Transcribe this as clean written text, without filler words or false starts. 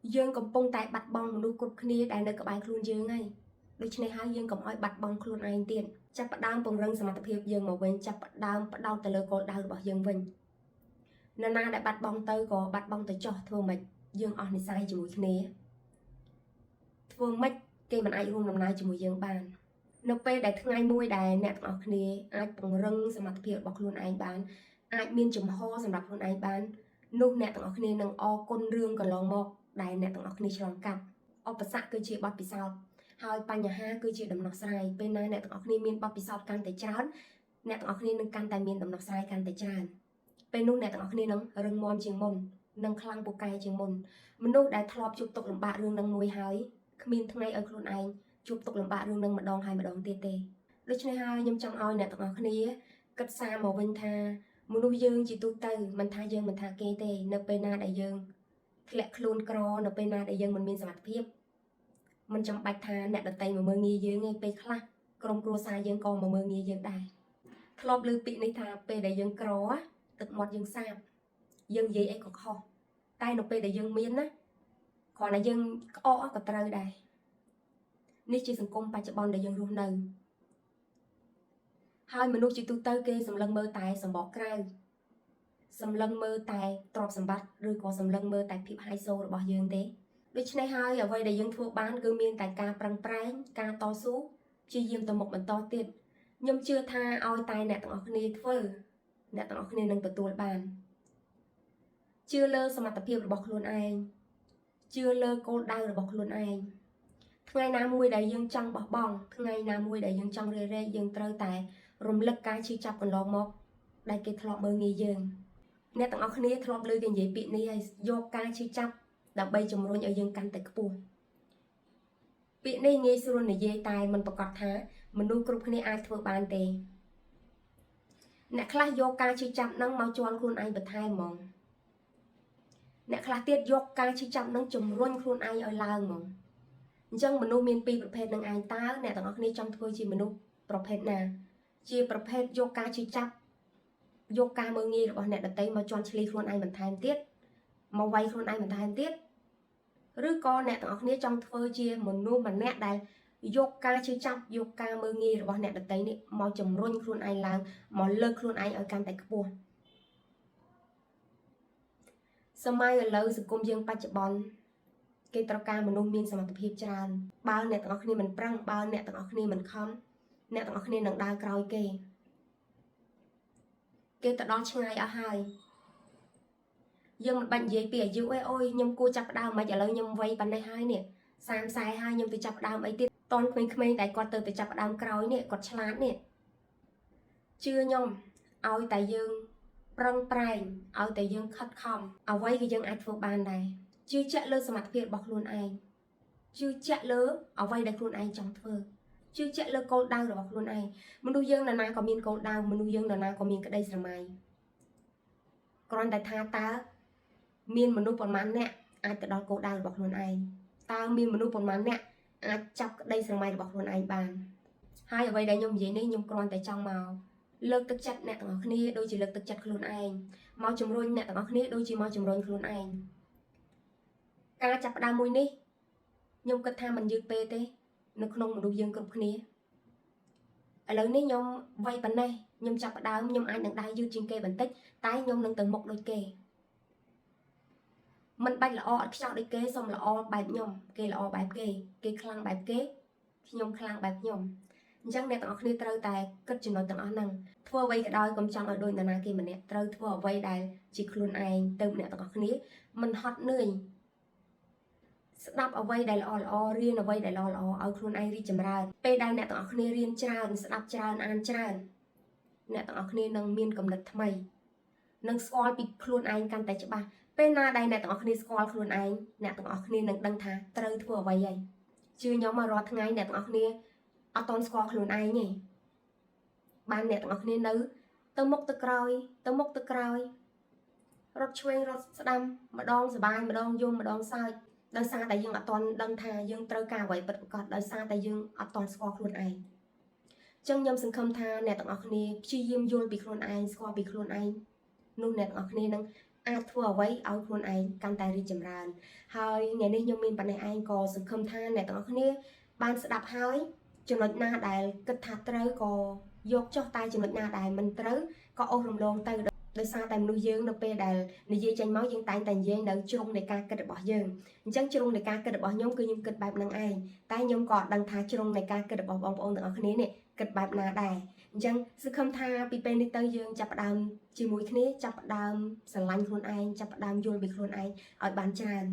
dương cầm bông tại bạch bong một nụ cột kia đại nơi các bài khuôn dương ngay đôi chân này hai dương cầm oi bạch bong khuôn ai tiền chắp bắt đam bông răng sầm mặt thiệp dương màu bên chắp bắt đau từ lời cột đau bỏ dương vinh nên na đại bạch bong tới có bạch bong tới cho thua mạch dương on thì sai chỉ mũi kia thua mạch cây mình ai luôn năm nay chỉ mũi dương bàn nộp pe đại thằng ai mui đại nẹt ở kia ai bông răng sầm mặt thiệp bọc luôn ai bán ai miên chùm ho sầm mặt luôn ai bán nụ nẹt ở kia nâng o côn rương còn lòng mọc đại nẹt ở kia tròn cặp ở bát sạ cứ chỉ bát bị sao haiปัญหาคือជាដំណោះស្រាយពេលណាអ្នកទាំងអស់គ្នាមានបទពិសោធន៍កាន់តែច្រើនអ្នកទាំងអស់គ្នានឹងកាន់តែមានដំណោះស្រាយកាន់តែច្រើនពេលនោះអ្នកទាំងអស់គ្នានឹងរឹងមាំជាងមុននឹងខ្លាំងពូកែជាងមុនមនុស្សដែលធ្លាប់ជួបទុក្ខលំបាករឿងនឹងមួយហើយគ្មានថ្ងៃឲ្យខ្លួនឯងជួបទុក្ខលំបាករឿងនឹងម្ដងហើយម្ដងទៀតទេដូច្នេះហើយខ្ញុំចង់ឲ្យអ្នកទាំងអស់គ្នាគិតសារមកវិញថាមនុស្សយើងជាទូទៅមិនថាយើងមិនថាគេទេនៅពេលណាដែលយើងធ្លាក់ខ្លួនក្រនៅពេលណាដែលយើងមិនមានសមត្ថភាពมันจำបាច់ថាអ្នកដតីមកមើលងាយយើងឯងពេលខ្លះក្រុមគ្រួសារយើងក៏មកមើលងាយយើងដែរធ្លាប់ឮពាក្យនេះថាពេលដែលយើងក្រទឹកមាត់យើងសាបយើងនិយាយអីក៏ខុសតែនៅពេលដែលយើងមានណាគ្រាន់តែយើងក្អកក៏ត្រូវដែរនេះជាសង្គមបច្ចុប្បន្នដែលយើងរស់នៅហើយមនុស្សជាទូទៅគេសម្លឹងមើលតែសម្បកក្រៅសម្លឹងមើលតែទ្រព្យសម្បត្តិឬក៏សម្លឹងមើលតែភាពហៃសូរបស់យើងទេដូច្នេះហើយអ្វីដែលយើងធ្វើបានគឺមានតែការប្រឹងប្រែងការតស៊ូព្យាយាមទៅមុខបន្តទៀតខ្ញុំជឿថាឲ្យតែអ្នកទាំងអស់គ្នាធ្វើអ្នកទាំងអស់គ្នានឹងទទួលបានជឿលើសមត្ថភាពរបស់ខ្លួនឯងជឿលើគោលដៅរបស់ខ្លួនឯងថ្ងៃណាមួយដែលយើងចង់បោះបង់ថ្ងៃណាមួយដែលយើងចង់រេរយើងត្រូវតែរំលឹកការឈឺចាប់កន្លងមកដែលគេធ្លាប់មើលងាយយើងអ្នកទាំងអស់គ្នាធ្លាប់លើគេនិយាយពាក្យនេះហើយយកការឈឺចាប់ដើម្បីជំរុញឲ្យយើងកាន់តែខ្ពស់ពាក្យនេះងាយស្រួលនិយាយតែមិនប្រកាសថាមនុស្សគ្រប់គ្នាអាចធ្វើបានទេអ្នកខ្លះយកការឈឺចាប់នឹងមកជន់ខ្លួនឯងបន្ថែមហ្មងអ្នកខ្លះទៀតយកការឈឺចាប់នឹងជំរុញខ្លួនឯងឲ្យឡើងហ្មងអញ្ចឹងមនុស្សមានពីរប្រភេទនឹងឯងតើអ្នកទាំងអស់គ្នាចង់ធ្វើជាមនុស្សប្រភេទណាជាប្រភេទយកការឈឺចាប់យកការមើលងាយរបស់អ្នកដទៃមកជន់ឈ្លីខ្លួនឯងបន្ថែមទៀតមកវាយខ្លួនឯងបន្ថែមទៀតឬក៏អ្នកទាំងអស់គ្នាចង់ធ្វើជាមនុស្សម្នាក់ដែលយកការជឿចាប់យកការមើលងាយរបស់អ្នកដទៃនេះមកជំរុញខ្លួនឯងឡើងមកលើកខ្លួនឯងឲ្យកាន់តែខ្ពស់សម័យឥឡូវសង្គមយើងបច្ចុប្បន្នគេត្រូវការមនុស្សមានសមត្ថភាពច្រើនបើអ្នកទាំងអស់គ្នាមិនប្រឹងបើអ្នកទាំងអស់គ្នាមិនខំអ្នកទាំងអស់គ្នានឹងដើរក្រោយគេទៅដល់ឆ្ងាយអស់ហើយយើងមិនបាច់និយាយពីអាយុអីអូយខ្ញុំគួរចាប់ផ្ដើមមិនឥឡូវខ្ញុំវ័យប៉ុណ្ណេះហើយនេះ30 40ហើយខ្ញុំទៅចាប់ផ្ដើមអីទៀតតនក្មេងៗតែគាត់ទៅចាប់ផ្ដើមក្រោយនេះគាត់ឆ្លាតនេះជឿខ្ញុំឲ្យតែយើងប្រឹងប្រែងឲ្យតែយើងខិតខំអ្វីក៏យើងអាចធ្វើបានដែរជឿជាក់លើសមត្ថភាពរបស់ខ្លួនឯងជឿជាក់លើអ្វីដែលខ្លួនឯងចង់ធ្វើជឿជាក់លើគោលដៅរបស់ខ្លួនឯងមនុស្សយើងនរណាក៏មានគោលដៅមនុស្សយើងនរណាក៏មានក្តីស្រមៃគ្រាន់តែថាតើមានមនុស្សប្រមាណអ្នកអាចទៅដល់គោលដៅរបស់ខ្លួនឯងតើមានមនុស្សប្រមាណអ្នកអាចចាប់ក្តីស្រមៃរបស់ខ្លួនឯងបានហើយអ្វីដែលខ្ញុំនិយាយនេះខ្ញុំគ្រាន់តែចង់មកលើកទឹកចិត្តអ្នកទាំងអស់គ្នាដូចជាលើកទឹកចិត្តខ្លួនឯងមកជំរុញអ្នកទាំងអស់គ្នាដូចជាមកជំរុញខ្លួនឯងការចាប់ផ្ដើមមួយនេះខ្ញុំគិតថាមិនយឺតពេកទេនៅក្នុងមនុស្សយើងគ្រប់គ្នាឥឡូវនេះខ្ញុំវ័យប៉ុណ្ណេះខ្ញុំចាប់ផ្ដើមខ្ញុំអាចនឹងដើរយឺតជាងគេបន្តិចតែខ្ញុំនឹងទៅមុខដូចគេមិនបាច់ល្អអត់ខ្ចោះដូចគេសុំល្អបែបខ្ញុំគេល្អបែបគេខ្លាំងបែបគេខ្ញុំខ្លាំងបែបខ្ញុំអញ្ចឹងអ្នកទាំងអស់គ្នាត្រូវតែគិតចំណុចទាំងអស់ហ្នឹងធ្វើអ្វីក៏ដោយកុំចង់ឲ្យដូចនរណាគេម្នាក់ត្រូវធ្វើអ្វីដែលជាខ្លួនឯងទៅអ្នកទាំងអស់គ្នាមិនហត់នឿយស្ដាប់អ្វីដែលល្អរៀនអ្វីដែលល្អឲ្យខ្លួនឯងរីកចម្រើនពេលដែលអ្នកទាំងអស់គ្នារៀនច្រើនស្ដាប់ច្រើនអានច្រើនអ្នកទាំងអស់គ្នានឹងមានគំនិតថ្មីនឹងស្គាល់ពីខ្លួនឯងកាន់តែច្បាស់ពេលណាដែលអ្នកទាំងអស់គ្នាស្គាល់ខ្លួនឯងអ្នកទាំងអស់គ្នានឹងដឹងថាត្រូវធ្វើអ្វីហើយជឿខ្ញុំមករាល់ថ្ងៃអ្នកទាំងអស់គ្នាអត់តន់ស្គាល់ខ្លួនឯងទេបានអ្នកទាំងអស់គ្នានៅទៅមុខទៅក្រោយទៅមុខទៅក្រោយរត់ឆ្វេងរត់ស្ដាំម្ដងសបាយម្ដងយំម្ដងសើចដោយសារតែយើងអត់តន់ដឹងថាយើងត្រូវការអ្វីពិតប្រាកដដោយសារតែយើងអត់តន់ស្គាល់ខ្លួនឯងអញ្ចឹងខ្ញុំសង្ឃឹមថាអ្នកទាំងអស់គ្នាព្យាយាមយល់ពីខ្លួនឯងស្គាល់ពីខ្លួនឯងនោះអ្នកទាំងអស់គ្នានឹង អាចធ្វើអ្វីឲ្យខ្លួនឯងកាន់តែរីកចម្រើនហើយថ្ងៃនេះខ្ញុំមានប៉ុណ្ណេះឯងក៏សង្ឃឹមថាអ្នកទាំងអស់គ្នាបានស្ដាប់ហើយចំណុចណាដែលគិតថាត្រូវក៏យកចុះតែចំណុចណាដែលមិនត្រូវក៏អូសរំលងទៅដោយសារតែមនុស្សយើងនៅពេលដែលនិយាយចេញមកយើងតែងតែនិយាយនៅជ្រុងនៃការគិតរបស់យើងអញ្ចឹងជ្រុងនៃការគិតរបស់ខ្ញុំគឺខ្ញុំគិតបែបហ្នឹងឯងតែខ្ញុំក៏អត់ដឹងថាជ្រុងនៃការគិតរបស់បងប្អូនទាំងអស់គ្នានេះគិតបែបណាដែរអញ្ចឹងសង្ឃឹមថាពីពេលនេះទៅយើងចាប់ផ្ដើមជាមួយគ្នាចាប់ផ្ដើមស្រឡាញ់ខ្លួនឯងចាប់ផ្ដើមយល់ពីខ្លួនឯងឲ្យបានច្រើន